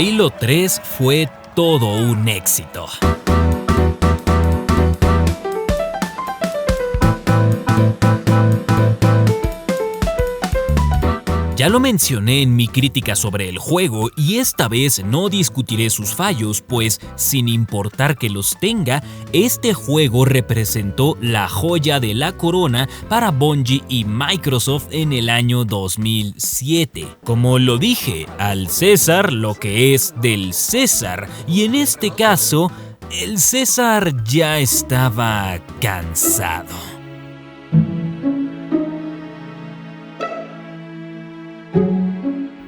Halo 3 fue todo un éxito. Ya lo mencioné en mi crítica sobre el juego y esta vez no discutiré sus fallos, pues sin importar que los tenga, este juego representó la joya de la corona para Bungie y Microsoft en el año 2007. Como lo dije, al César lo que es del César, y en este caso, el César ya estaba cansado.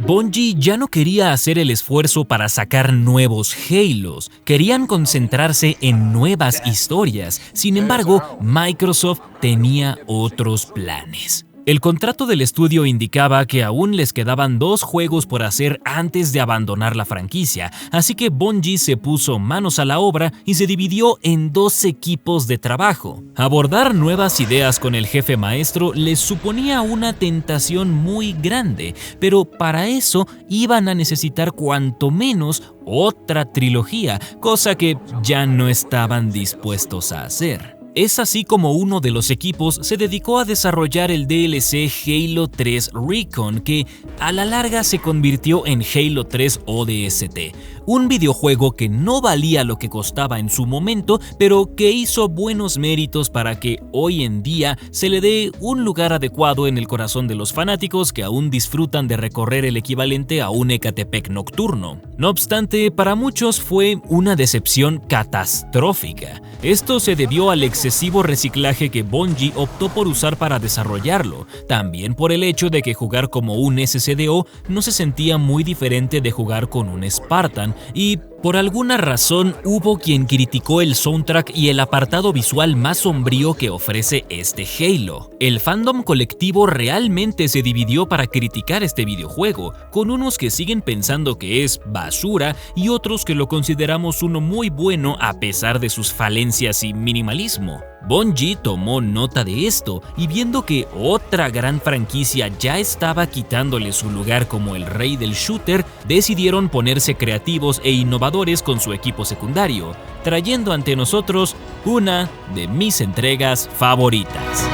Bungie ya no quería hacer el esfuerzo para sacar nuevos Halos, querían concentrarse en nuevas historias. Sin embargo, Microsoft tenía otros planes. El contrato del estudio indicaba que aún les quedaban 2 juegos por hacer antes de abandonar la franquicia, así que Bungie se puso manos a la obra y se dividió en 2 equipos de trabajo. Abordar nuevas ideas con el jefe maestro les suponía una tentación muy grande, pero para eso iban a necesitar cuanto menos otra trilogía, cosa que ya no estaban dispuestos a hacer. Es así como uno de los equipos se dedicó a desarrollar el DLC Halo 3 Recon, que a la larga se convirtió en Halo 3 ODST, un videojuego que no valía lo que costaba en su momento, pero que hizo buenos méritos para que hoy en día se le dé un lugar adecuado en el corazón de los fanáticos que aún disfrutan de recorrer el equivalente a un Ecatepec nocturno. No obstante, para muchos fue una decepción catastrófica. Esto se debió al excesivo reciclaje que Bungie optó por usar para desarrollarlo, también por el hecho de que jugar como un SCDO no se sentía muy diferente de jugar con un Spartan, y por alguna razón hubo quien criticó el soundtrack y el apartado visual más sombrío que ofrece este Halo. El fandom colectivo realmente se dividió para criticar este videojuego, con unos que siguen pensando que es basura y otros que lo consideramos uno muy bueno a pesar de sus falencias y minimalismo. Bungie tomó nota de esto y viendo que otra gran franquicia ya estaba quitándole su lugar como el rey del shooter, decidieron ponerse creativos e innovadores con su equipo secundario, trayendo ante nosotros una de mis entregas favoritas.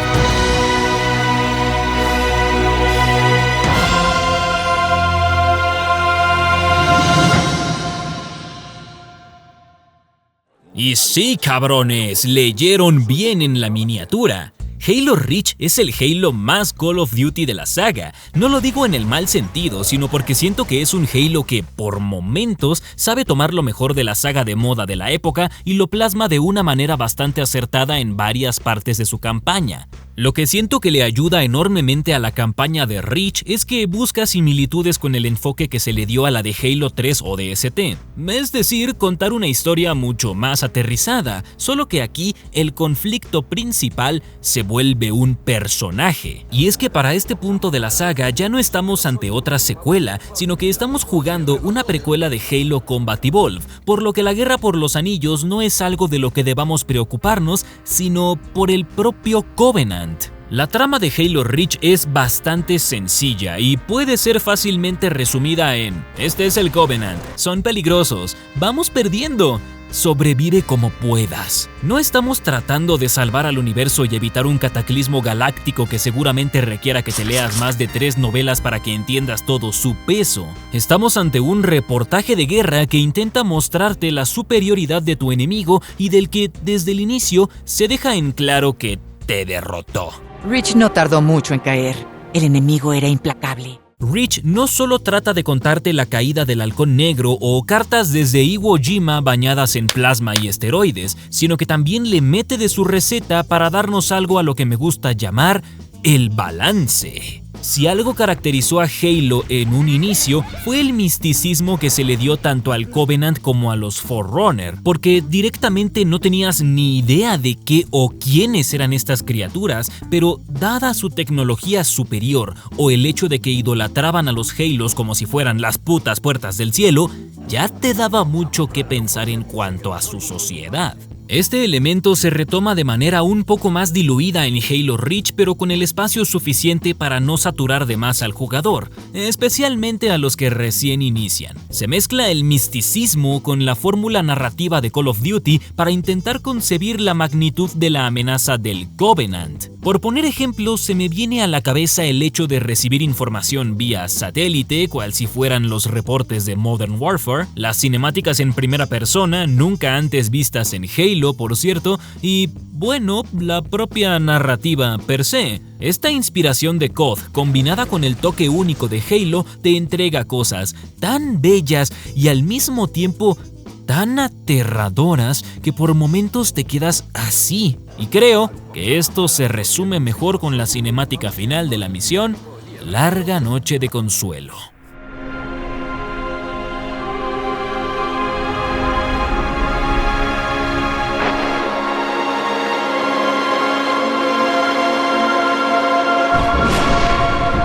Y sí, cabrones, leyeron bien en la miniatura. Halo Reach es el Halo más Call of Duty de la saga. No lo digo en el mal sentido, sino porque siento que es un Halo que, por momentos, sabe tomar lo mejor de la saga de moda de la época y lo plasma de una manera bastante acertada en varias partes de su campaña. Lo que siento que le ayuda enormemente a la campaña de Reach es que busca similitudes con el enfoque que se le dio a la de Halo 3 ODST, es decir, contar una historia mucho más aterrizada, solo que aquí el conflicto principal se vuelve un personaje. Y es que para este punto de la saga ya no estamos ante otra secuela, sino que estamos jugando una precuela de Halo Combat Evolved, por lo que la guerra por los anillos no es algo de lo que debamos preocuparnos, sino por el propio Covenant. La trama de Halo Reach es bastante sencilla y puede ser fácilmente resumida en: este es el Covenant, son peligrosos, vamos perdiendo, sobrevive como puedas. No estamos tratando de salvar al universo y evitar un cataclismo galáctico que seguramente requiera que te leas más de 3 novelas para que entiendas todo su peso. Estamos ante un reportaje de guerra que intenta mostrarte la superioridad de tu enemigo y del que desde el inicio se deja en claro que te derrotó. Reach no tardó mucho en caer. El enemigo era implacable. Reach no solo trata de contarte la caída del Halcón Negro o cartas desde Iwo Jima bañadas en plasma y esteroides, sino que también le mete de su receta para darnos algo a lo que me gusta llamar el balance. Si algo caracterizó a Halo en un inicio, fue el misticismo que se le dio tanto al Covenant como a los Forerunner, porque directamente no tenías ni idea de qué o quiénes eran estas criaturas, pero dada su tecnología superior o el hecho de que idolatraban a los Halos como si fueran las putas puertas del cielo, ya te daba mucho que pensar en cuanto a su sociedad. Este elemento se retoma de manera un poco más diluida en Halo Reach, pero con el espacio suficiente para no saturar de más al jugador, especialmente a los que recién inician. Se mezcla el misticismo con la fórmula narrativa de Call of Duty para intentar concebir la magnitud de la amenaza del Covenant. Por poner ejemplos, se me viene a la cabeza el hecho de recibir información vía satélite, cual si fueran los reportes de Modern Warfare, las cinemáticas en primera persona, nunca antes vistas en Halo, por cierto, y, bueno, la propia narrativa per se. Esta inspiración de COD, combinada con el toque único de Halo, te entrega cosas tan bellas y al mismo tiempo tan aterradoras que por momentos te quedas así. Y creo que esto se resume mejor con la cinemática final de la misión, Larga Noche de Consuelo.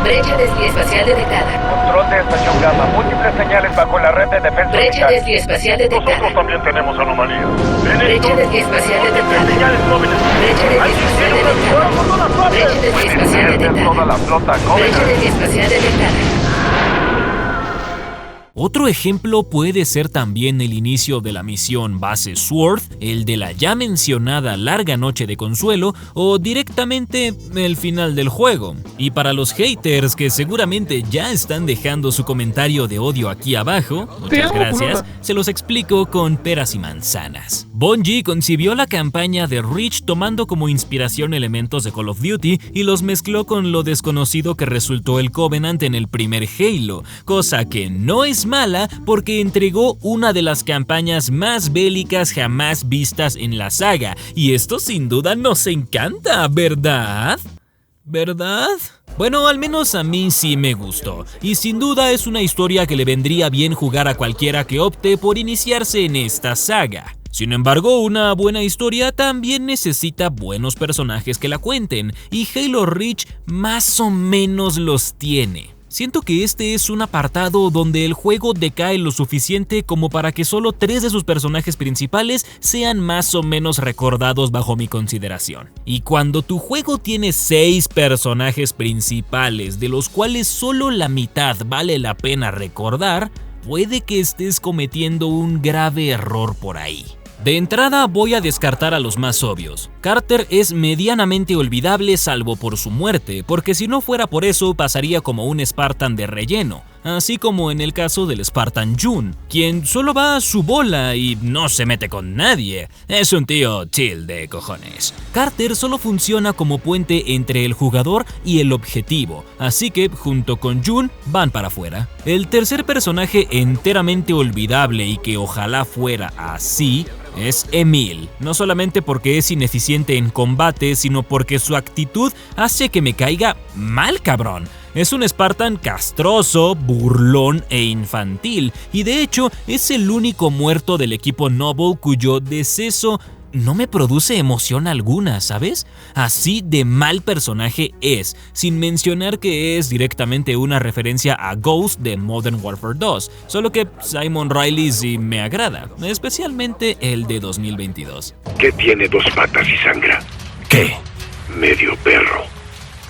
Brecha desviespacial detectada. Control de estación Gamma. Múltiples señales bajo la red de defensa. Brecha desviespacial detectada. Nosotros también tenemos anomalías. Brecha desviespacial detectada. Señales jóvenes. Brecha desviespacial detectada. Brecha desviespacial detectada. Toda la flota Brecha Covenant. desviespacial detectada. Otro ejemplo puede ser también el inicio de la misión Base Sword, el de la ya mencionada Larga Noche de Consuelo o directamente el final del juego. Y para los haters que seguramente ya están dejando su comentario de odio aquí abajo, muchas gracias, se los explico con peras y manzanas. Bungie concibió la campaña de Reach tomando como inspiración elementos de Call of Duty y los mezcló con lo desconocido que resultó el Covenant en el primer Halo, cosa que no es mala porque entregó una de las campañas más bélicas jamás vistas en la saga, y esto sin duda nos encanta, ¿verdad? ¿Verdad? Bueno, al menos a mí sí me gustó, y sin duda es una historia que le vendría bien jugar a cualquiera que opte por iniciarse en esta saga. Sin embargo, una buena historia también necesita buenos personajes que la cuenten, y Halo Reach más o menos los tiene. Siento que este es un apartado donde el juego decae lo suficiente como para que solo 3 de sus personajes principales sean más o menos recordados bajo mi consideración. Y cuando tu juego tiene 6 personajes principales, de los cuales solo la mitad vale la pena recordar, puede que estés cometiendo un grave error por ahí. De entrada voy a descartar a los más obvios. Carter es medianamente olvidable salvo por su muerte, porque si no fuera por eso pasaría como un Spartan de relleno, así como en el caso del Spartan June, quien solo va a su bola y no se mete con nadie. Es un tío chill de cojones. Carter solo funciona como puente entre el jugador y el objetivo, así que junto con June van para afuera. El tercer personaje enteramente olvidable y que ojalá fuera así es Emil, no solamente porque es ineficiente en combate, sino porque su actitud hace que me caiga mal, cabrón. Es un Spartan castroso, burlón e infantil, y de hecho es el único muerto del equipo Noble cuyo deceso no me produce emoción alguna, ¿sabes? Así de mal personaje es, sin mencionar que es directamente una referencia a Ghost de Modern Warfare 2, solo que Simon Riley sí me agrada, especialmente el de 2022. ¿Qué tiene 2 patas y sangra? ¿Qué? Medio perro.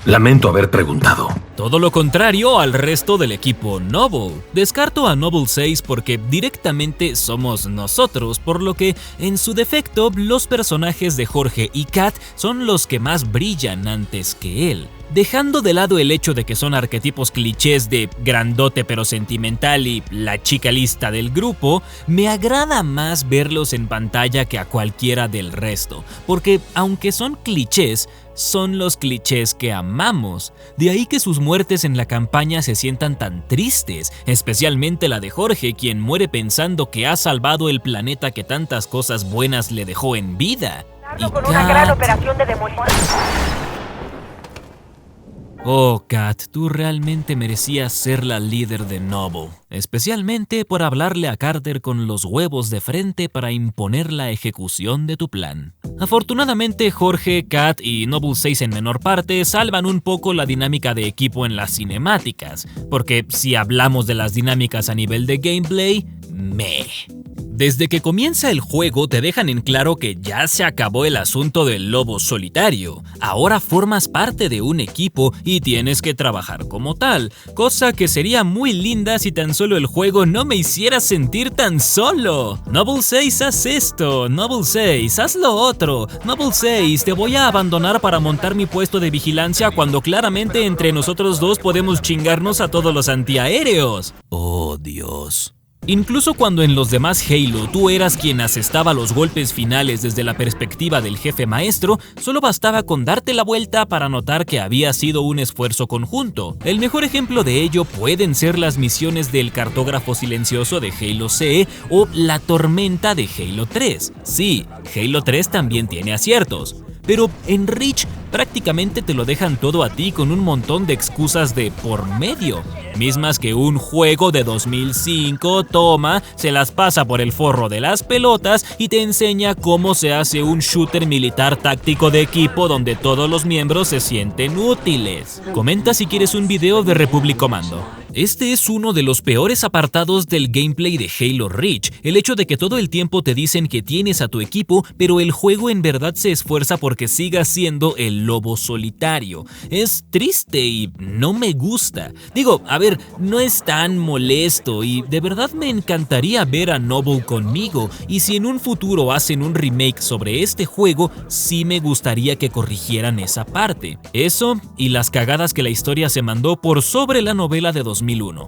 Lamento haber preguntado. Todo lo contrario al resto del equipo Noble. Descarto a Noble 6 porque directamente somos nosotros, por lo que, en su defecto, los personajes de Jorge y Kat son los que más brillan antes que él. Dejando de lado el hecho de que son arquetipos clichés de grandote pero sentimental y la chica lista del grupo, me agrada más verlos en pantalla que a cualquiera del resto, porque aunque son clichés, son los clichés que amamos. De ahí que sus muertes en la campaña se sientan tan tristes, especialmente la de Jorge, quien muere pensando que ha salvado el planeta que tantas cosas buenas le dejó en vida. Y con una gran operación de demolición. Oh, Kat, tú realmente merecías ser la líder de Noble, especialmente por hablarle a Carter con los huevos de frente para imponer la ejecución de tu plan. Afortunadamente, Jorge, Kat y Noble 6 en menor parte salvan un poco la dinámica de equipo en las cinemáticas, porque si hablamos de las dinámicas a nivel de gameplay, Desde que comienza el juego te dejan en claro que ya se acabó el asunto del lobo solitario. Ahora formas parte de un equipo y tienes que trabajar como tal, cosa que sería muy linda si tan solo el juego no me hiciera sentir tan solo. Noble 6, haz esto. Noble 6, haz lo otro. Noble 6, te voy a abandonar para montar mi puesto de vigilancia cuando claramente entre nosotros dos podemos chingarnos a todos los antiaéreos. Oh, Dios. Incluso cuando en los demás Halo tú eras quien asestaba los golpes finales desde la perspectiva del jefe maestro, solo bastaba con darte la vuelta para notar que había sido un esfuerzo conjunto. El mejor ejemplo de ello pueden ser las misiones del cartógrafo silencioso de Halo CE o la tormenta de Halo 3. Sí, Halo 3 también tiene aciertos. Pero en Reach prácticamente te lo dejan todo a ti con un montón de excusas de por medio, mismas que un juego de 2005 toma, se las pasa por el forro de las pelotas y te enseña cómo se hace un shooter militar táctico de equipo donde todos los miembros se sienten útiles. Comenta si quieres un video de Republic Commando. Este es uno de los peores apartados del gameplay de Halo Reach, el hecho de que todo el tiempo te dicen que tienes a tu equipo, pero el juego en verdad se esfuerza porque sigas siendo el lobo solitario. Es triste y no me gusta. Digo, a ver, no es tan molesto y de verdad me encantaría ver a Noble conmigo, y si en un futuro hacen un remake sobre este juego, sí me gustaría que corrigieran esa parte. Eso y las cagadas que la historia se mandó por sobre la novela de 2001.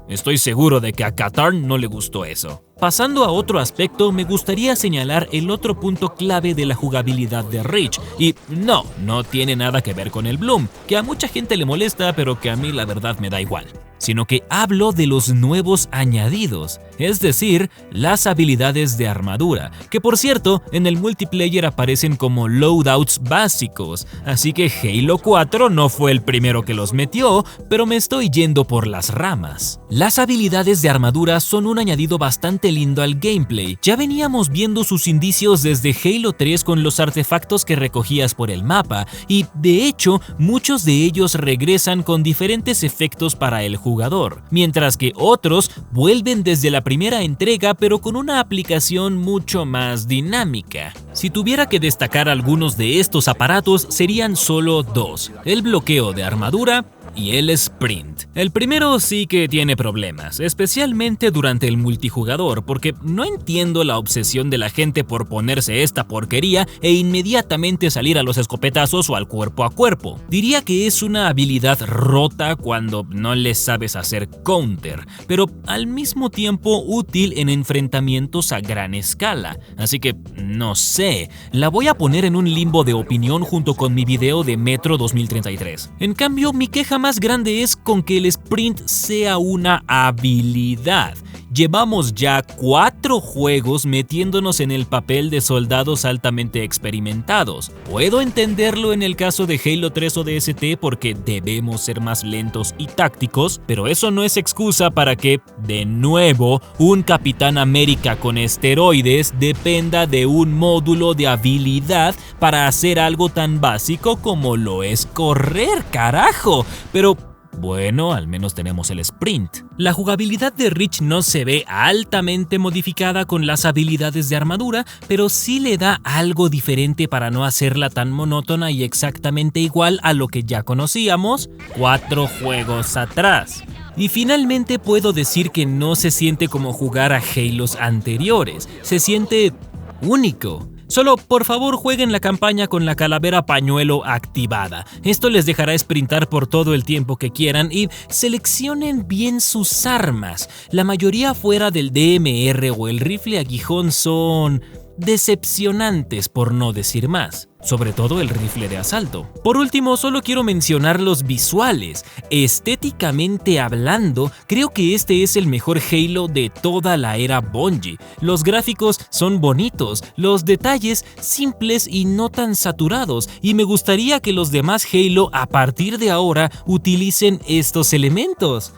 Estoy seguro de que a Katarn no le gustó eso. Pasando a otro aspecto, me gustaría señalar el otro punto clave de la jugabilidad de Reach, y no tiene nada que ver con el Bloom, que a mucha gente le molesta, pero que a mí la verdad me da igual, sino que hablo de los nuevos añadidos, es decir, las habilidades de armadura, que por cierto, en el multiplayer aparecen como loadouts básicos, así que Halo 4 no fue el primero que los metió, pero me estoy yendo por las ramas. Las habilidades de armadura son un añadido bastante lindo al gameplay. Ya veníamos viendo sus indicios desde Halo 3 con los artefactos que recogías por el mapa, y de hecho, muchos de ellos regresan con diferentes efectos para el jugador, mientras que otros vuelven desde la primera entrega pero con una aplicación mucho más dinámica. Si tuviera que destacar algunos de estos aparatos serían solo dos: el bloqueo de armadura y el sprint. El primero sí que tiene problemas, especialmente durante el multijugador, porque no entiendo la obsesión de la gente por ponerse esta porquería e inmediatamente salir a los escopetazos o al cuerpo a cuerpo. Diría que es una habilidad rota cuando no le sabes hacer counter, pero al mismo tiempo útil en enfrentamientos a gran escala, así que no sé, la voy a poner en un limbo de opinión junto con mi video de Metro 2033. En cambio, mi queja más grande es con que el sprint sea una habilidad. Llevamos ya 4 juegos metiéndonos en el papel de soldados altamente experimentados. Puedo entenderlo en el caso de Halo 3 ODST porque debemos ser más lentos y tácticos, pero eso no es excusa para que, de nuevo, un Capitán América con esteroides dependa de un módulo de habilidad para hacer algo tan básico como lo es correr, carajo. Pero bueno, al menos tenemos el sprint. La jugabilidad de Reach no se ve altamente modificada con las habilidades de armadura, pero sí le da algo diferente para no hacerla tan monótona y exactamente igual a lo que ya conocíamos 4 juegos atrás. Y finalmente puedo decir que no se siente como jugar a Halos anteriores, se siente único. Solo, por favor, jueguen la campaña con la calavera pañuelo activada. Esto les dejará sprintar por todo el tiempo que quieran y seleccionen bien sus armas. La mayoría fuera del DMR o el rifle aguijón son decepcionantes, por no decir más. Sobre todo el rifle de asalto. Por último, solo quiero mencionar los visuales. Estéticamente hablando, creo que este es el mejor Halo de toda la era Bungie. Los gráficos son bonitos, los detalles simples y no tan saturados, y me gustaría que los demás Halo a partir de ahora utilicen estos elementos.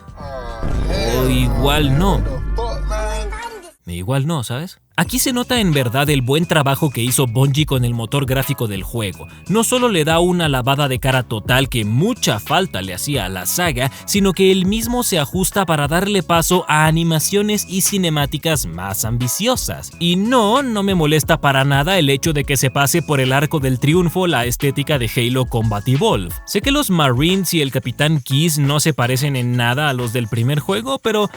O igual no. Igual no, ¿sabes? Aquí se nota en verdad el buen trabajo que hizo Bungie con el motor gráfico del juego. No solo le da una lavada de cara total que mucha falta le hacía a la saga, sino que él mismo se ajusta para darle paso a animaciones y cinemáticas más ambiciosas. Y no me molesta para nada el hecho de que se pase por el arco del triunfo la estética de Halo Combat Evolved. Sé que los Marines y el Capitán Keyes no se parecen en nada a los del primer juego, pero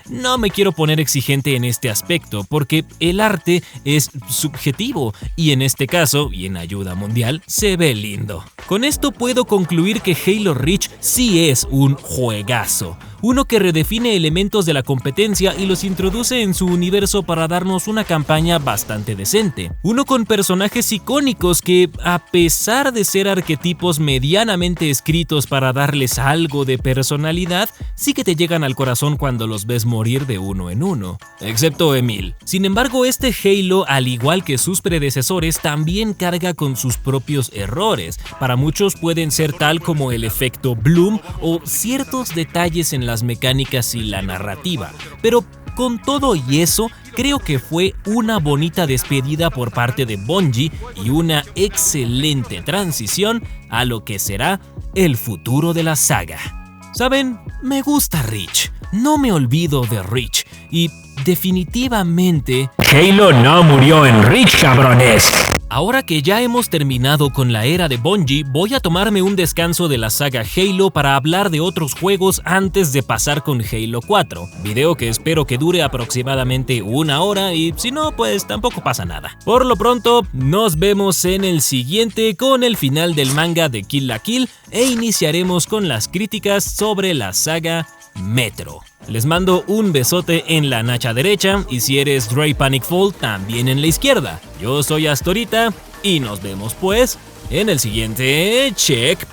no me quiero poner exigente en este aspecto, porque el arte es subjetivo y en este caso, y en ayuda mundial, se ve lindo. Con esto puedo concluir que Halo Reach sí es un juegazo. Uno que redefine elementos de la competencia y los introduce en su universo para darnos una campaña bastante decente. Uno con personajes icónicos que, a pesar de ser arquetipos medianamente escritos para darles algo de personalidad, sí que te llegan al corazón cuando los ves morir de uno en uno. Excepto Emil. Sin embargo, este Halo, al igual que sus predecesores, también carga con sus propios errores. Para muchos pueden ser tal como el efecto Bloom o ciertos detalles en las mecánicas y la narrativa, pero con todo y eso, creo que fue una bonita despedida por parte de Bungie y una excelente transición a lo que será el futuro de la saga. ¿Saben? Me gusta Reach, no me olvido de Reach y definitivamente Halo no murió en Reach, cabrones. Ahora que ya hemos terminado con la era de Bungie, voy a tomarme un descanso de la saga Halo para hablar de otros juegos antes de pasar con Halo 4, video que espero que dure aproximadamente 1 hora y si no, pues tampoco pasa nada. Por lo pronto, nos vemos en el siguiente con el final del manga de Kill la Kill e iniciaremos con las críticas sobre la saga Metro. Les mando un besote en la nacha derecha y si eres Dre Panic Fall, también en la izquierda. Yo soy Astorita y nos vemos pues en el siguiente Checkpoint.